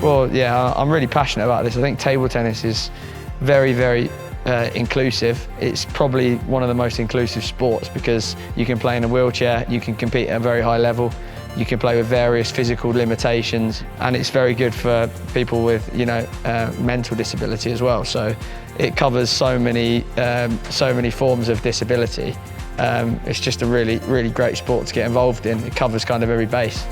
Well, yeah, I'm really passionate about this. I think table tennis is very, very inclusive. It's probably one of the most inclusive sports because you can play in a wheelchair, you can compete at a very high level, you can play with various physical limitations, and it's very good for people with, mental disability as well. So it covers so many forms of disability. It's just a really, really great sport to get involved in. It covers kind of every base.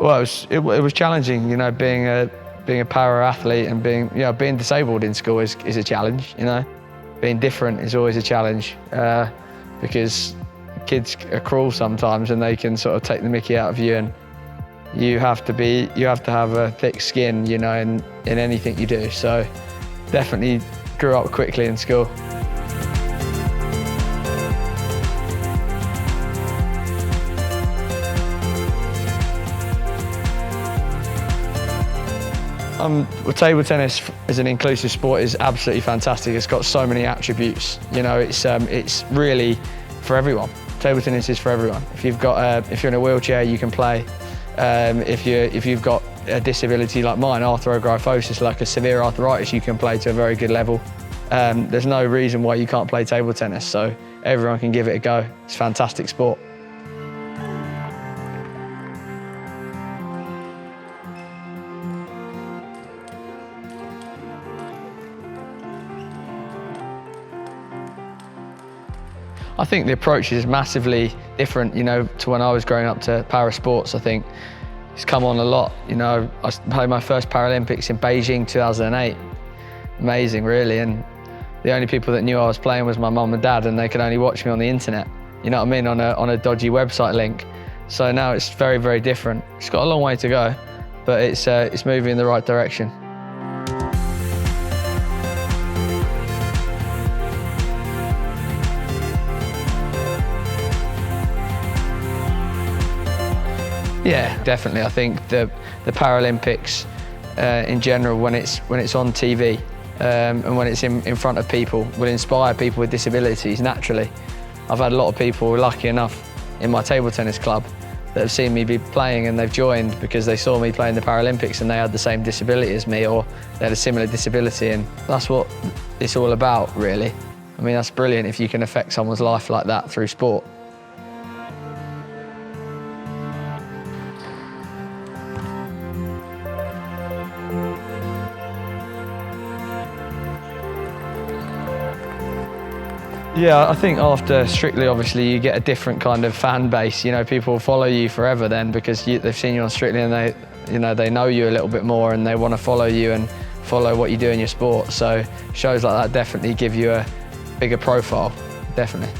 Well, it was challenging, being a para athlete and being disabled in school is a challenge, Being different is always a challenge because kids are cruel sometimes and they can sort of take the mickey out of you, and you have to have a thick skin, in anything you do. So definitely grew up quickly in school. Well, table tennis as an inclusive sport is absolutely fantastic. It's got so many attributes. It's really for everyone. Table tennis is for everyone. If you're in a wheelchair, you can play. If you've got a disability like mine, arthrogryposis, like a severe arthritis, you can play to a very good level. There's no reason why you can't play table tennis, so everyone can give it a go. It's a fantastic sport. I think the approach is massively different, to when I was growing up to para sports. I think it's come on a lot. I played my first Paralympics in Beijing 2008. Amazing, really. And the only people that knew I was playing was my mum and dad, and they could only watch me on the internet. You know what I mean? On a dodgy website link. So now it's very, very different. It's got a long way to go, but it's moving in the right direction. Yeah, definitely. I think the Paralympics in general, when it's on TV and when it's in front of people, will inspire people with disabilities naturally. I've had a lot of people lucky enough in my table tennis club that have seen me be playing and they've joined because they saw me playing the Paralympics and they had the same disability as me, or they had a similar disability, and that's what it's all about, really. I mean, that's brilliant if you can affect someone's life like that through sport. Yeah, I think after Strictly, obviously, you get a different kind of fan base. People follow you forever then because they've seen you on Strictly and they know you a little bit more and they want to follow you and follow what you do in your sport. So shows like that definitely give you a bigger profile, definitely.